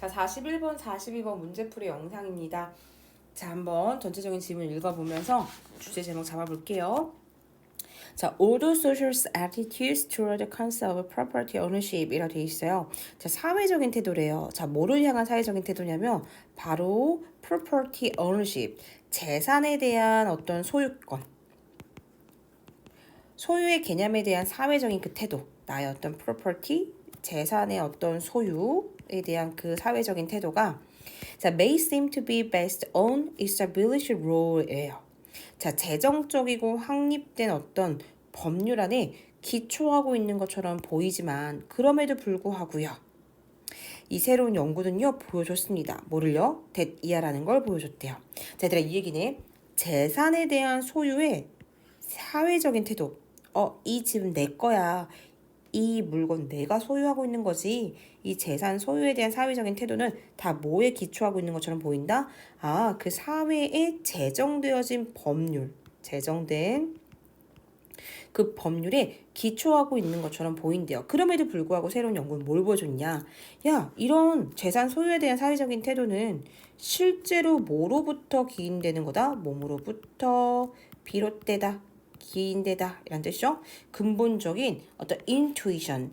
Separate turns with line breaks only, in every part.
자, 41번, 42번 문제풀이 영상입니다. 자, 한번 전체적인 질문 읽어보면서 주제 제목 잡아볼게요. 자, all the social attitudes toward the concept of property ownership 이라고 되어 있어요. 자, 사회적인 태도래요. 자, 뭐를 향한 사회적인 태도냐면 바로 property ownership, 재산에 대한 어떤 소유권, 소유의 개념에 대한 사회적인 그 태도, 나의 어떤 property, 재산의 어떤 소유에 대한 그 사회적인 태도가 자, may seem to be based on established rule예요. 자, 재정적이고 확립된 어떤 법률 안에 기초하고 있는 것처럼 보이지만 그럼에도 불구하고요. 이 새로운 연구는요 보여줬습니다. 뭐를요? that 이하라는 걸 보여줬대요. 자, 얘들아 이 얘기네. 재산에 대한 소유의 사회적인 태도. 이 집은 내 거야. 이 물건 내가 소유하고 있는 거지. 이 재산 소유에 대한 사회적인 태도는 다 뭐에 기초하고 있는 것처럼 보인다? 그 사회에 제정되어진 법률, 제정된 그 법률에 기초하고 있는 것처럼 보인대요. 그럼에도 불구하고 새로운 연구는 뭘 보여줬냐? 야, 이런 재산 소유에 대한 사회적인 태도는 실제로 뭐로부터 기인되는 거다? 몸으로부터 비롯되다. 기인되다 이란 뜻이죠. 근본적인 어떤 intuition,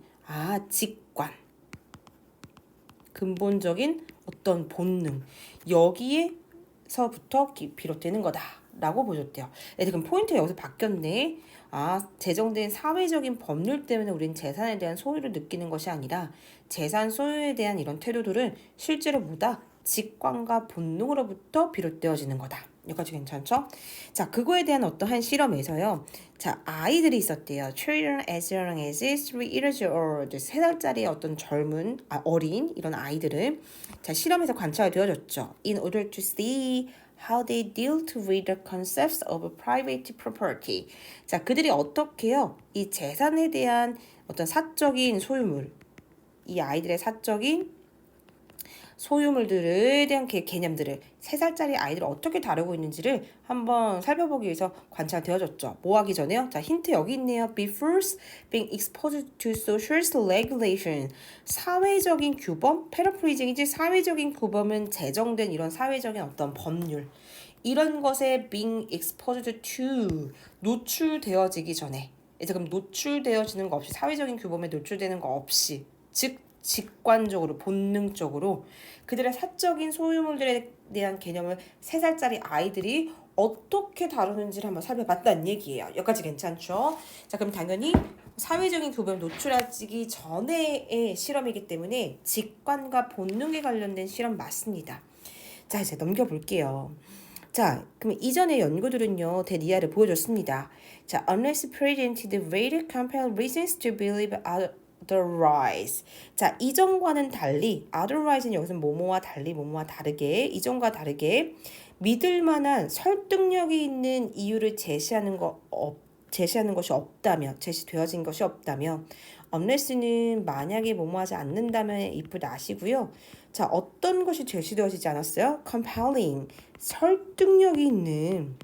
직관, 근본적인 어떤 본능 여기에서부터 비롯되는 거다라고 보여줬대요. 그럼 포인트가 여기서 바뀌었네. 제정된 사회적인 법률 때문에 우리는 재산에 대한 소유를 느끼는 것이 아니라 재산 소유에 대한 이런 태도들은 실제로 뭐다? 직관과 본능으로부터 비롯되어지는 거다. 여기까지 괜찮죠? 자, 그거에 대한 어떠한 실험에서요. 자, 아이들이 있었대요. Children as young as 3 years old. 3살짜리 어떤 젊은, 어린 이런 아이들을 자, 실험에서 관찰이 되어졌죠. In order to see how they dealt with the concepts of private property. 자, 그들이 어떻게요? 이 재산에 대한 어떤 사적인 소유물, 이 아이들의 사적인 소유물들에 대한 개념들을 3살짜리 아이들을 어떻게 다루고 있는지를 한번 살펴보기 위해서 관찰되어졌죠. 뭐 하기 전에요? 자, 힌트 여기 있네요. Before being exposed to social regulation. 사회적인 규범, 패러프리징이지 사회적인 규범은 제정된 이런 사회적인 어떤 법률. 이런 것에 being exposed to 노출되어지기 전에 그래서 그럼 노출되어지는 거 없이 사회적인 규범에 노출되는 거 없이 즉 직관적으로 본능적으로 그들의 사적인 소유물들에 대한 개념을 3살짜리 아이들이 어떻게 다루는지를 한번 살펴봤다는 얘기예요. 여기까지 괜찮죠? 자, 그럼 당연히 사회적인 규범에 노출하기 전에의 실험이기 때문에 직관과 본능에 관련된 실험 맞습니다. 자, 이제 넘겨볼게요. 자, 그럼 이전의 연구들은요, 대니아를 보여줬습니다. 자, unless presented with compelling reasons to believe otherwise. 자, 이전과는 달리, otherwise는 여기서 뭐뭐와 달리, 뭐뭐와 다르게, 이전과 다르게 믿을 만한 설득력이 있는 이유를 제시하는 것이 없다면, 제시되어진 것이 없다면, unless는 만약에 뭐뭐하지 않는다면 if 나시고요. 자, 어떤 것이 제시되어지지 않았어요? compelling, 설득력이 있는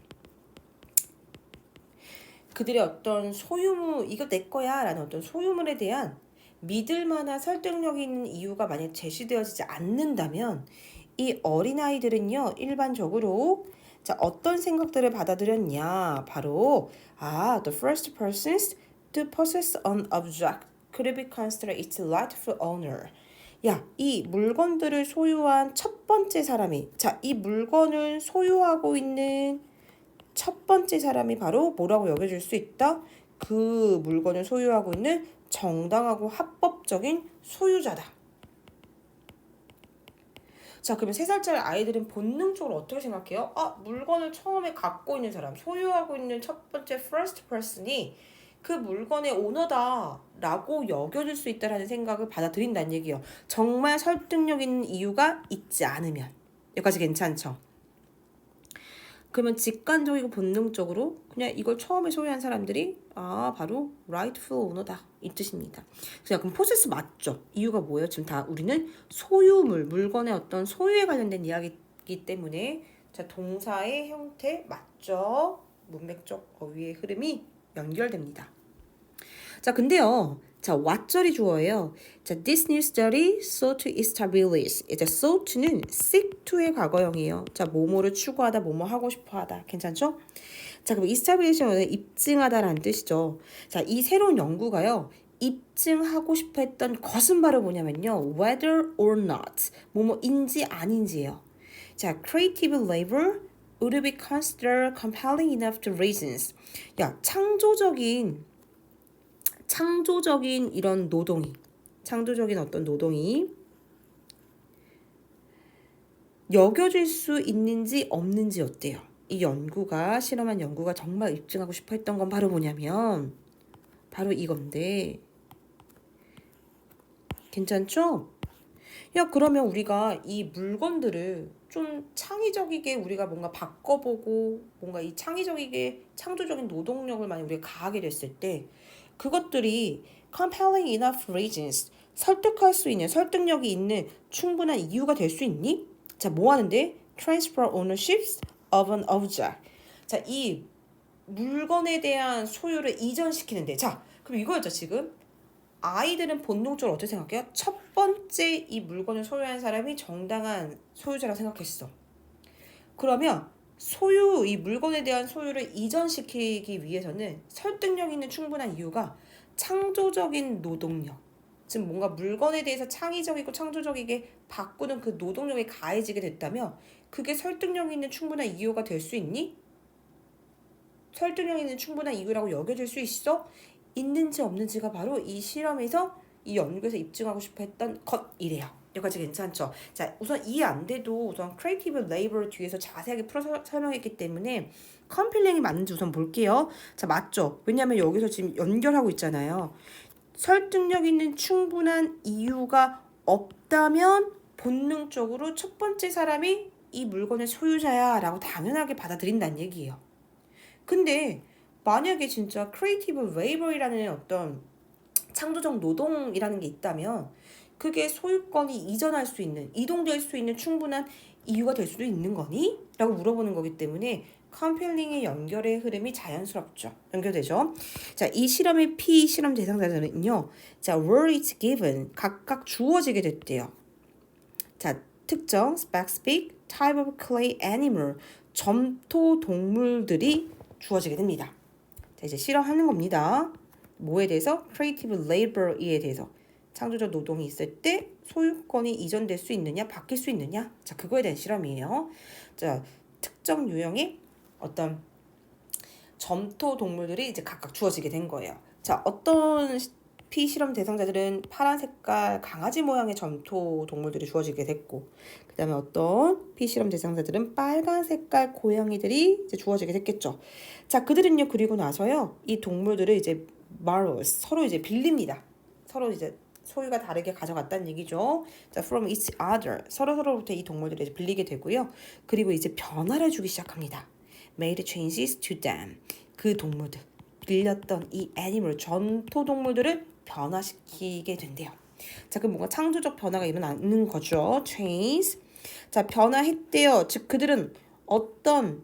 그들의 어떤 소유물, 이거 내 거야 라는 어떤 소유물에 대한 믿을 만한 설득력이 있는 이유가 만약 제시되어지지 않는다면 이 어린아이들은요, 일반적으로 자, 어떤 생각들을 받아들였냐? 바로 the first persons to possess an object could be considered its rightful owner. 야, 이 물건들을 소유한 첫 번째 사람이 이 물건을 소유하고 있는 첫 번째 사람이 바로 뭐라고 여겨질 수 있다? 그 물건을 소유하고 있는 정당하고 합법적인 소유자다. 자, 그러면 3살짜리 아이들은 본능적으로 어떻게 생각해요? 물건을 처음에 갖고 있는 사람, 소유하고 있는 첫 번째 first person이 그 물건의 오너다 라고 여겨질 수 있다는 생각을 받아들인다는 얘기예요. 정말 설득력 있는 이유가 있지 않으면. 여기까지 괜찮죠? 그러면 직관적이고 본능적으로 그냥 이걸 처음에 소유한 사람들이 바로 rightful owner다 이 뜻입니다. 그럼 포세스 맞죠? 이유가 뭐예요? 지금 다 우리는 소유물, 물건의 어떤 소유에 관련된 이야기이기 때문에 자, 동사의 형태 맞죠? 문맥적 어휘의 흐름이 연결됩니다. 자, 근데요. 자, what절이 주어예요. 자, this new study sought to establish. 이제 sought는 seek to의 과거형이에요. 자, 뭐뭐를 추구하다, 뭐뭐 하고 싶어하다. 괜찮죠? 자, 그럼 establish는 입증하다라는 뜻이죠. 자, 이 새로운 연구가요. 입증하고 싶어 했던 것은 바로 뭐냐면요. whether or not. 뭐뭐인지 아닌지예요. 자, creative labor would be considered compelling enough to reasons. 야, 창조적인 이런 창조적인 어떤 노동이 여겨질 수 있는지 없는지 어때요? 이 실험한 연구가 정말 입증하고 싶어 했던 건 바로 뭐냐면 바로 이건데 괜찮죠? 야, 그러면 우리가 이 물건들을 좀 창의적이게 우리가 뭔가 바꿔보고 뭔가 이 창조적인 노동력을 만약 우리가 가하게 됐을 때 그것들이 compelling enough reasons 설득력이 있는 충분한 이유가 될 수 있니? 자, 뭐 하는데? transfer ownership of an object. 자, 이 물건에 대한 소유를 이전시키는데 자, 그럼 이거였죠 지금? 아이들은 본능적으로 어떻게 생각해요? 첫 번째 이 물건을 소유한 사람이 정당한 소유자라고 생각했어. 그러면 이 물건에 대한 소유를 이전시키기 위해서는 설득력 있는 충분한 이유가 창조적인 노동력. 지금 뭔가 물건에 대해서 창의적이고 창조적이게 바꾸는 그 노동력이 가해지게 됐다면 그게 설득력 있는 충분한 이유가 될 수 있니? 설득력 있는 충분한 이유라고 여겨질 수 있어? 있는지 없는지가 바로 이 실험에서 이 연구에서 입증하고 싶어 했던 것이래요. 여기까지 괜찮죠? 자, 우선 이해 안 돼도 우선 creative labor 뒤에서 자세하게 풀어서 설명했기 때문에 컴필링이 맞는지 우선 볼게요. 자, 맞죠? 왜냐면 여기서 지금 연결하고 있잖아요. 설득력 있는 충분한 이유가 없다면 본능적으로 첫 번째 사람이 이 물건의 소유자야 라고 당연하게 받아들인다는 얘기예요. 근데 만약에 진짜 크리에이티브 레이버이라는 어떤 창조적 노동이라는 게 있다면 그게 소유권이 이동될 수 있는 충분한 이유가 될 수도 있는 거니? 라고 물어보는 거기 때문에 컴펠링의 연결의 흐름이 자연스럽죠. 연결되죠. 자, 이 실험의 P 실험 대상자들은요. 자, were it given 각각 주어지게 됐대요. 자, 특정 specific type of clay animal 점토 동물들이 주어지게 됩니다. 자, 이제 실험하는 겁니다. 뭐에 대해서? creative labor에 대해서. 창조적 노동이 있을 때 소유권이 이전될 수 있느냐, 바뀔 수 있느냐. 자, 그거에 대한 실험이에요. 자, 특정 유형의 어떤 점토 동물들이 이제 각각 주어지게 된 거예요. 자, 어떤 피실험 대상자들은 파란 색깔 강아지 모양의 점토 동물들이 주어지게 됐고, 그 다음에 어떤 피실험 대상자들은 빨간 색깔 고양이들이 이제 주어지게 됐겠죠. 자, 그들은요, 그리고 나서요, 이 동물들을 이제 borrows, 서로 이제 빌립니다. 서로 이제 소유가 다르게 가져갔다는 얘기죠. 자, from each other, 서로부터 이 동물들을 이제 빌리게 되고요. 그리고 이제 변화를 주기 시작합니다. made changes to them. 그 동물들, 빌렸던 이 애니멀, 전토 동물들을 변화시키게 된대요. 자, 그럼 뭔가 창조적 변화가 일어나는 거죠. change. 자, 변화했대요. 즉 그들은 어떤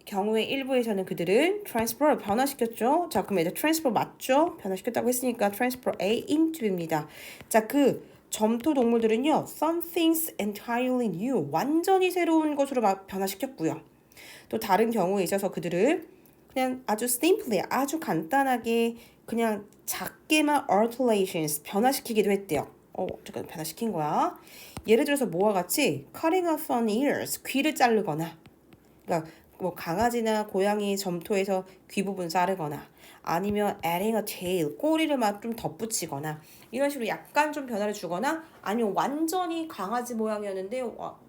경우의 일부에서는 그들을 transfer 변화시켰죠. 자, 그럼 이제 transfer 맞죠? 변화시켰다고 했으니까 transfer A into B입니다. 자, 그 점토 동물들은요, some things entirely new, 완전히 새로운 것으로 변화시켰고요. 또 다른 경우에 있어서 그들을 그냥 아주 simply, 아주 간단하게 그냥 작게만 alterations, 변화시키기도 했대요. 잠깐 변화시킨 거야. 예를 들어서 뭐와 같이 cutting off an ears, 귀를 자르거나, 그러니까 뭐 강아지나 고양이 점토에서 귀 부분 자르거나 아니면 adding a tail, 꼬리를 막 좀 덧붙이거나 이런 식으로 약간 좀 변화를 주거나 아니면 완전히 강아지 모양이었는데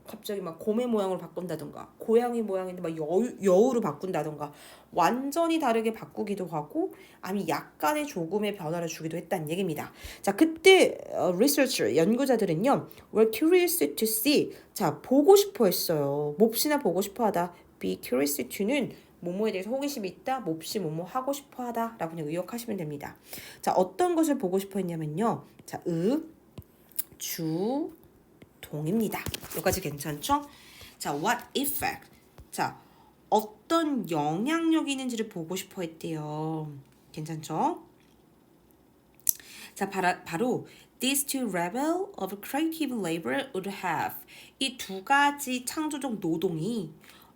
갑자기 막 곰의 모양으로 바꾼다던가 고양이 모양인데 막 여우로 바꾼다던가 완전히 다르게 바꾸기도 하고 아니면 약간의 조금의 변화를 주기도 했다는 얘기입니다. 자, 그때 researcher, 연구자들은요 were curious to see, 자, 보고 싶어 했어요. 몹시나 보고 싶어 하다. be curious to는 뭐뭐에 대해서 호기심이 있다, 몹시 뭐뭐 하고 싶어 하다 라고 그냥 의역하시면 됩니다. 자, 어떤 것을 보고 싶어 했냐면요. 자, 주, 동입니다. 여기까지 괜찮죠? 자, what effect. 자, 어떤 영향력이 있는지를 보고 싶어 했대요. 괜찮죠? 자, 바로 these two level of creative labor would have. 이 두 가지 창조적 노동이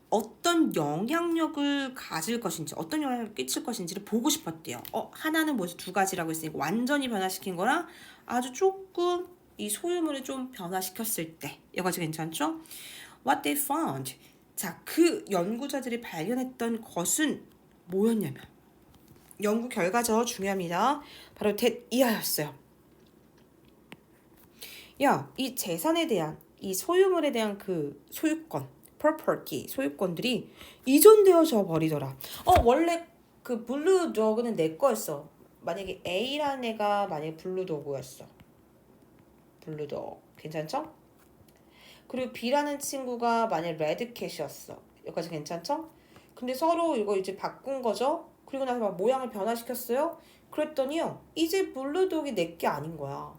어떤 영향력을 가질 것인지, 어떤 영향을 끼칠 것인지를 보고 싶었대요. 하나는 뭐지? 두 가지라고 했으니까 완전히 변화시킨 거랑 아주 조금 이 소유물을 좀 변화시켰을 때 여기까지 괜찮죠? What they found. 자, 그 연구자들이 발견했던 것은 뭐였냐면 연구 결과죠. 중요합니다. 바로 that 이하였어요. 야, 이 재산에 대한 이 소유물에 대한 그 소유권, property, 소유권들이 이전되어져 버리더라. 원래 그 블루 도그는 내 거였어. 만약에 A라는 애가 만약에 블루 도그였어. 블루 도그. 괜찮죠? 그리고 B라는 친구가 만약에 레드 캣이었어. 여기까지 괜찮죠? 근데 서로 이거 이제 바꾼 거죠? 그리고 나서 막 모양을 변화시켰어요? 그랬더니요. 이제 블루 도그가 내 게 아닌 거야.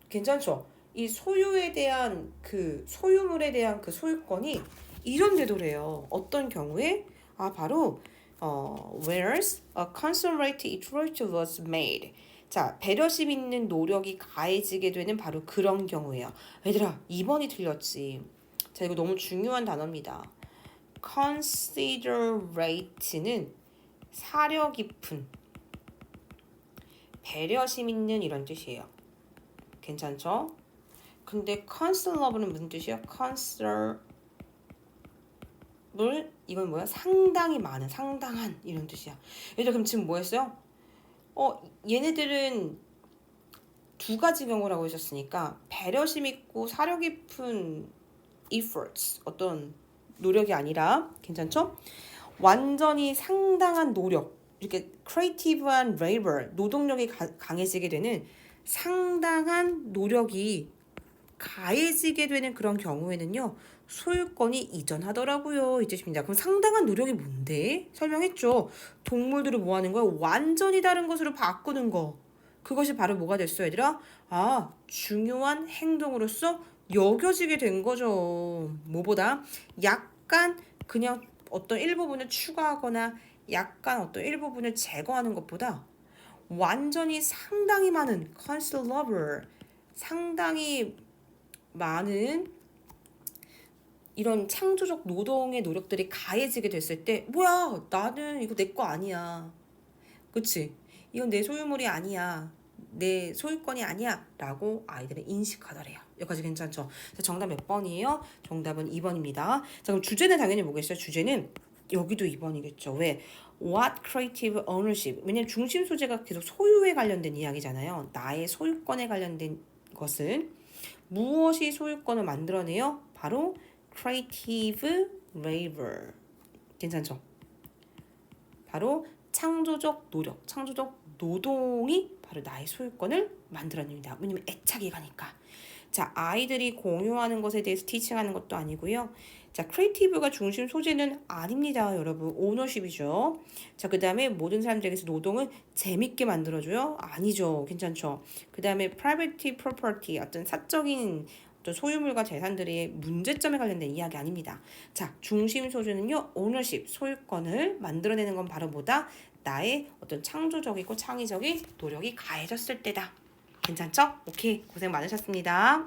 괜찮죠? 이 소유에 대한 그 소유물에 대한 그 소유권이 이전되더래요. 어떤 경우에? 바로 whereas a concentrated effort was made. 자, 배려심 있는 노력이 가해지게 되는 바로 그런 경우예요. 얘들아, 2번이 틀렸지. 자, 이거 너무 중요한 단어입니다. considerate는 사려 깊은, 배려심 있는 이런 뜻이에요. 괜찮죠? 근데 considerable는 무슨 뜻이야? considerable 이건 뭐야? 상당히 많은, 상당한 이런 뜻이야. 얘들 그럼 지금 뭐 했어요? 얘네들은 두 가지 경우라고 하셨으니까 배려심 있고 사려 깊은 efforts 어떤 노력이 아니라 괜찮죠? 완전히 상당한 노력 이렇게 creative한 labor 노동력이 강해지게 되는 상당한 노력이 가해지게 되는 그런 경우에는요. 소유권이 이전하더라고요. 이 뜻입니다. 그럼 상당한 노력이 뭔데? 설명했죠. 동물들을 뭐 하는 거야? 완전히 다른 것으로 바꾸는 거. 그것이 바로 뭐가 됐어, 얘들아? 중요한 행동으로서 여겨지게 된 거죠. 뭐보다? 약간 그냥 어떤 일부분을 추가하거나 약간 어떤 일부분을 제거하는 것보다 완전히 상당히 많은 considerable 상당히 많은 이런 창조적 노동의 노력들이 가해지게 됐을 때 뭐야 나는 이거 내 거 아니야 그치 이건 내 소유물이 아니야 내 소유권이 아니야 라고 아이들은 인식하더래요. 여기까지 괜찮죠? 정답 몇 번이에요? 정답은 2번입니다. 자 그럼 주제는 당연히 뭐겠어요? 주제는 여기도 2번이겠죠. 왜? What creative ownership 왜냐면 중심 소재가 계속 소유에 관련된 이야기잖아요. 나의 소유권에 관련된 것은 무엇이 소유권을 만들어내요? 바로 creative labor. 괜찮죠? 바로 창조적 노력, 창조적 노동이 바로 나의 소유권을 만들어냅니다. 왜냐면 애착이 가니까. 자, 아이들이 공유하는 것에 대해서 티칭하는 것도 아니고요. 자, 크리에이티브가 중심 소재는 아닙니다, 여러분. 오너십이죠. 자, 그 다음에 모든 사람들에게서 노동을 재밌게 만들어줘요? 아니죠. 괜찮죠. 그 다음에 프라이버티 프로퍼티, 어떤 사적인 어떤 소유물과 재산들의 문제점에 관련된 이야기 아닙니다. 자, 중심 소재는요, 오너십, 소유권을 만들어내는 건 바로 뭐다? 나의 어떤 창조적이고 창의적인 노력이 가해졌을 때다. 괜찮죠? 오케이, 고생 많으셨습니다.